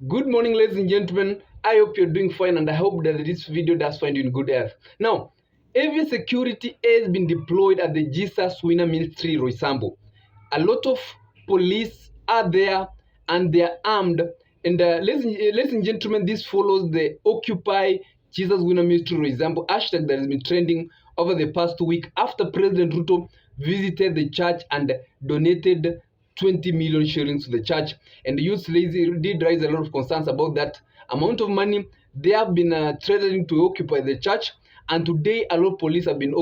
Good morning, ladies and gentlemen. I hope you're doing fine, and I hope that this video does find you in good health. Now, heavy security has been deployed at the Jesus Winner Ministry, Roysambu. A lot of police are there, and they are armed. And ladies and gentlemen, this follows the Occupy Jesus Winner Ministry, Roysambu hashtag that has been trending over the past week after President Ruto visited the church and donated 20 million shillings to the church. And the youth did raise a lot of concerns about that amount of money. They have been threatening to occupy the church, and today a lot of police have been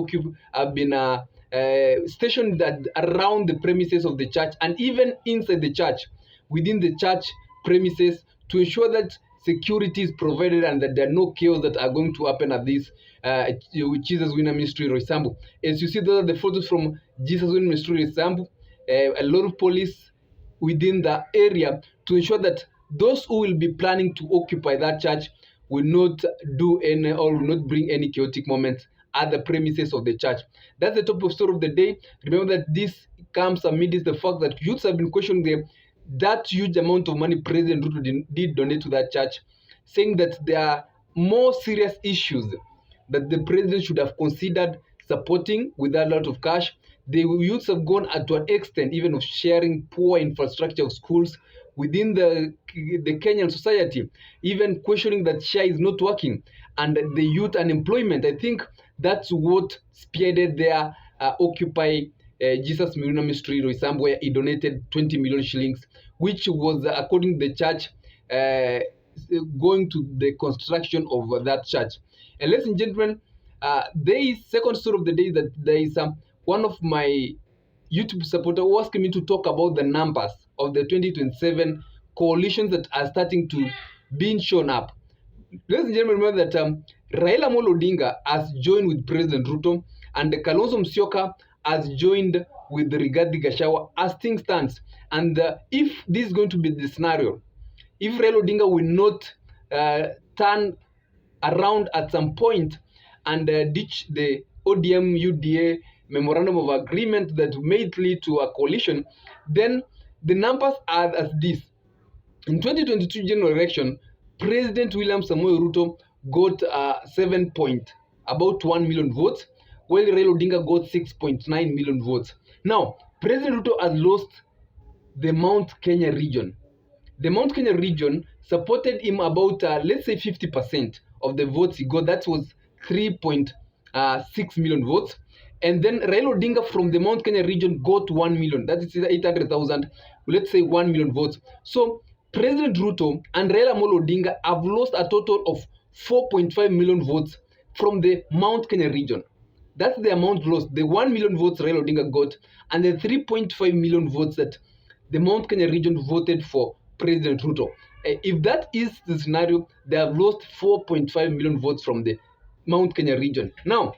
stationed around the premises of the church and even inside the church, within the church premises, to ensure that security is provided and that there are no chaos that are going to happen at this Jesus Winner Ministry, Roysambu. As you see, those are the photos from Jesus Winner Ministry, Roysambu. A lot of police within the area to ensure that those who will be planning to occupy that church will not do any or will not bring any chaotic moments at the premises of the church. That's the top of story of the day. Remember that this comes amidst the fact that youths have been questioning that huge amount of money President Ruto did donate to that church, saying that there are more serious issues that the president should have considered supporting with a lot of cash. The youths have gone to an extent even of sharing poor infrastructure of schools within the Kenyan society, even questioning that share is not working and the youth unemployment. I think that's what spearheaded their Occupy Jesus Miruna Ministry, Roysambu, where he donated 20 million shillings, which was, according to the church, going to the construction of that church. And ladies and gentlemen, there is second story of the day that there is one of my YouTube supporter who asked me to talk about the numbers of the 2027 coalitions that are starting to being shown up. Ladies and gentlemen, remember that Raila Amolo Odinga has joined with President Ruto, and Kalonzo Musyoka has joined with Rigathi Gachagua as things stands. And if this is going to be the scenario, if Raila Odinga will not turn around at some point and ditch the ODM UDA memorandum of agreement that may lead to a coalition, then the numbers are as this. In 2022 general election, President William Samoei Ruto got about 1 million votes, while Raila Odinga got 6.9 million votes. Now, President Ruto has lost the Mount Kenya region. The Mount Kenya region supported him about, let's say, 50% of the votes he got. That was 3.6 million votes. And then Raila Odinga from the Mount Kenya region got 1 million. That is 800,000, let's say 1 million votes. So President Ruto and Raila Amolo Odinga have lost a total of 4.5 million votes from the Mount Kenya region. That's the amount lost. The 1 million votes Raila Odinga got and the 3.5 million votes that the Mount Kenya region voted for President Ruto. If that is the scenario, they have lost 4.5 million votes from the Mount Kenya region. Now,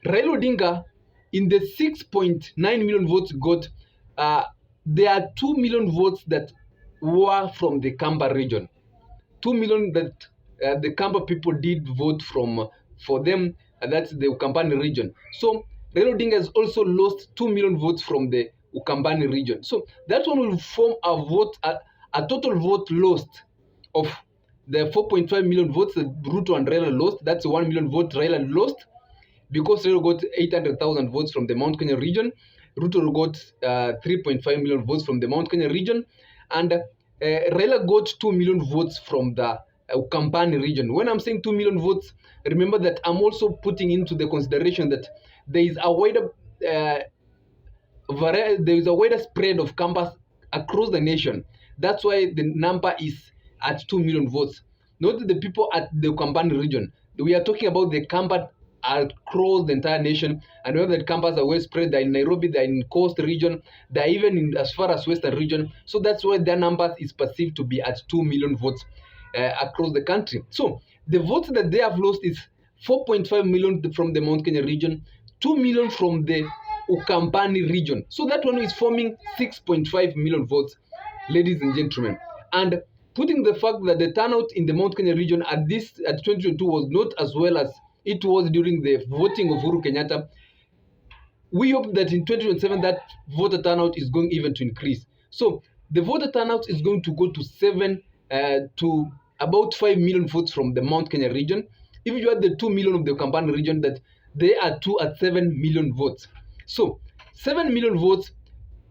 Raila Odinga, in the 6.9 million votes got, there are 2 million votes that were from the Kamba region. 2 million that the Kamba people did vote for them, and that's the Ukambani region. So Raila Odinga has also lost 2 million votes from the Ukambani region. So that one will form a total vote lost of the 4.5 million votes that Ruto and Raila lost. That's 1 million votes Raila lost because Raila got 800,000 votes from the Mount Kenya region. Ruto got 3.5 million votes from the Mount Kenya region, and Raila got 2 million votes from the Ukambani region. When I'm saying 2 million votes, remember that I'm also putting into the consideration that there is a wider spread of Kambas across the nation. That's why the number is at 2 million votes. Not the people at the Ukambani region. We are talking about the Kamba across the entire nation, and whether the Kambas are well spread. They're in Nairobi, they're in coast region, they're even in as far as western region. So that's why their number is perceived to be at 2 million votes across the country. So the votes that they have lost is 4.5 million from the Mount Kenya region, 2 million from the Ukambani region. So that one is forming 6.5 million votes, ladies and gentlemen. And putting the fact that the turnout in the Mount Kenya region at 2022 was not as well as it was during the voting of Uhuru Kenyatta, we hope that in 2027 that voter turnout is going even to increase. So the voter turnout is going to go to to about 5 million votes from the Mount Kenya region. If you add the 2 million of the Kampala region, that they are 2 at 7 million votes. So 7 million votes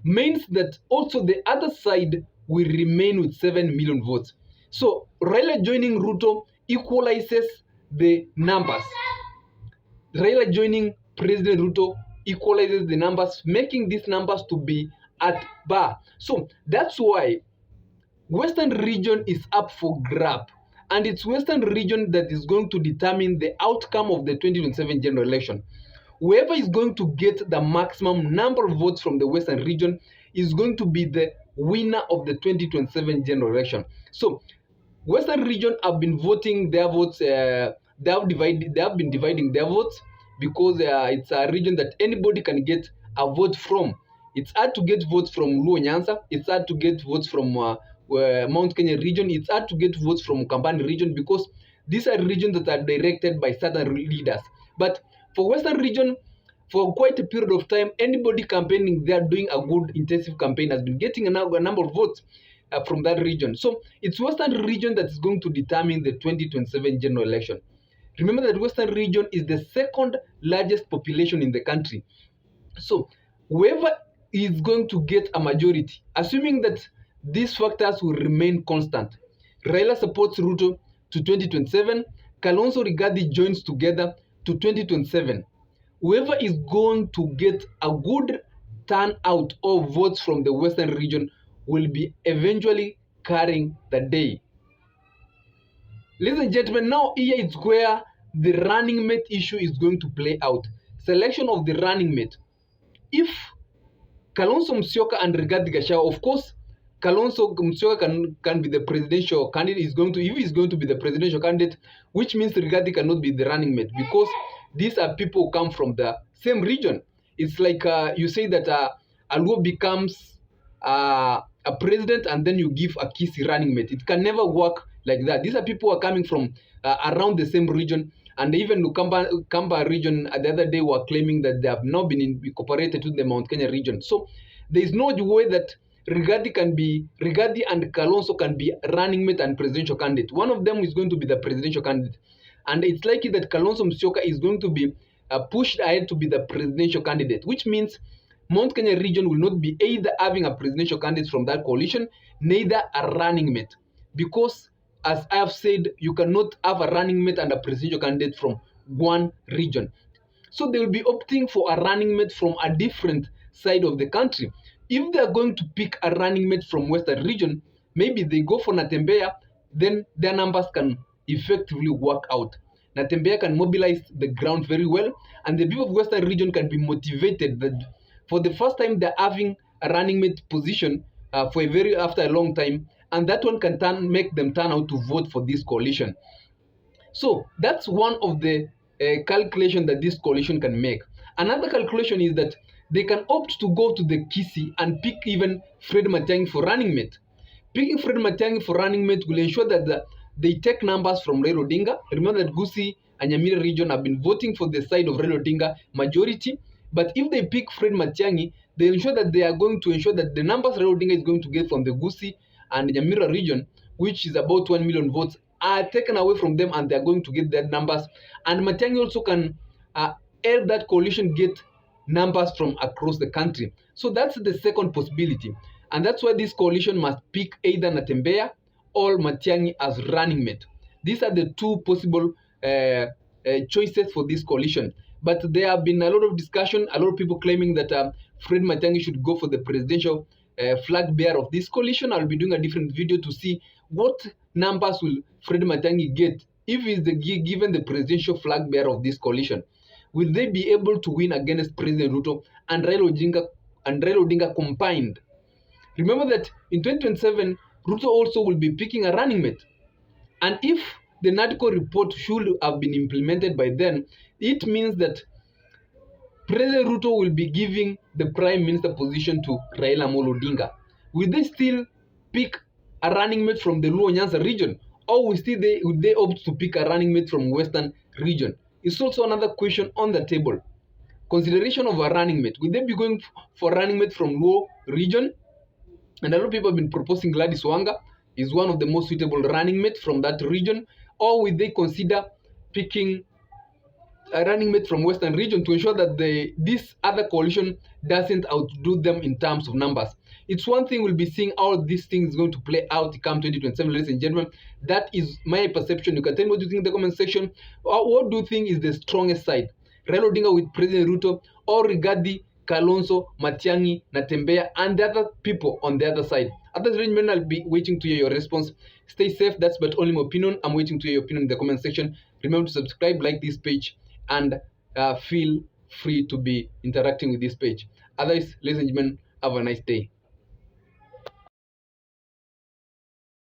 means that also the other side will remain with 7 million votes. So Raila joining Ruto equalizes the numbers. Raila joining President Ruto equalizes the numbers, making these numbers to be at bar. So that's why Western region is up for grab, and it's Western region that is going to determine the outcome of the 2027 general election. Whoever is going to get the maximum number of votes from the Western region is going to be the winner of the 2027 general election. So Western region have been voting their votes. They have been dividing their votes because it's a region that anybody can get a vote from. It's hard to get votes from Luo Nyanza. It's hard to get votes from Mount Kenya region. It's hard to get votes from Kampani region because these are regions that are directed by certain leaders. But for Western region, for quite a period of time, anybody campaigning there doing a good intensive campaign has been getting a number of votes from that region. So it's Western region that is going to determine the 2027 general election. Remember that Western region is the second largest population in the country. So whoever is going to get a majority, assuming that these factors will remain constant, Raila supports Ruto to 2027, Kalonzo Rigathi joins together to 2027. Whoever is going to get a good turnout of votes from the Western region will be eventually carrying the day. Ladies and gentlemen, now here is where the running mate issue is going to play out. Selection of the running mate. If Kalonzo Musyoka and Rigathi Gachagua, of course, Kalonzo Musyoka can be the presidential candidate. If he's going to be the presidential candidate, which means Rigathi cannot be the running mate because these are people who come from the same region. It's like you say that a Luo becomes a president and then you give a Kisi running mate. It can never work like that. These are people who are coming from around the same region. And even the Kamba region the other day were claiming that they have now been incorporated to the Mount Kenya region. So there is no way that Rigathi and Kalonzo can be running mate and presidential candidate. One of them is going to be the presidential candidate. And it's likely that Kalonzo Musyoka is going to be pushed ahead to be the presidential candidate, which means Mount Kenya region will not be either having a presidential candidate from that coalition, neither a running mate. Because, as I have said, you cannot have a running mate and a presidential candidate from one region. So they will be opting for a running mate from a different side of the country. If they are going to pick a running mate from Western region, maybe they go for Natembeya, then their numbers can effectively work out. Natembeya can mobilize the ground very well, and the people of Western region can be motivated that for the first time they're having a running mate position after a long time, and that one can make them turn out to vote for this coalition. So that's one of the calculation that this coalition can make. Another calculation is that they can opt to go to the Kisi and pick even Fred Matiang'i for running mate. Picking Fred Matiang'i for running mate will ensure that they take numbers from Raila Odinga. Remember that Gusii and Nyamira region have been voting for the side of Raila Odinga majority. But if they pick Fred Matiang'i, they ensure that they are going to ensure that the numbers Raila Odinga is going to get from the Gusii and Nyamira region, which is about 1 million votes, are taken away from them, and they are going to get their numbers. And Matiang'i also can help that coalition get numbers from across the country. So that's the second possibility. And that's why this coalition must pick either Natembeya or Matiang'i as running mate. These are the two possible choices for this coalition. But there have been a lot of discussion, a lot of people claiming that Fred Matiang'i should go for the presidential flag bearer of this coalition. I'll be doing a different video to see what numbers will Fred Matiang'i get if he's given the presidential flag bearer of this coalition. Will they be able to win against President Ruto and Raila Odinga combined? Remember that in 2027, Ruto also will be picking a running mate. And if the NADCO report should have been implemented by then, it means that President Ruto will be giving the Prime Minister position to Raila Amolo Odinga. Will they still pick a running mate from the Luo Nyanza region? Or will they opt to pick a running mate from Western region? It's also another question on the table. Consideration of a running mate. Will they be going for a running mate from Luo region? And a lot of people have been proposing Gladys Wanga. is one of the most suitable running mates from that region, or will they consider picking a running mate from Western region to ensure that this other coalition doesn't outdo them in terms of numbers? It's one thing we'll be seeing how these things going to play out come 2027, ladies and gentlemen. That is my perception. You can tell me what you think in the comment section. Or what do you think is the strongest side? Raila Odinga with President Ruto, or Rigathi, Kalonzo, Matiang'i, Natembeya, and the other people on the other side? At this arrangement, I'll be waiting to hear your response. Stay safe. That's but only my opinion. I'm waiting to hear your opinion in the comment section. Remember to subscribe, like this page, and feel free to be interacting with this page. Otherwise, ladies and gentlemen, have a nice day.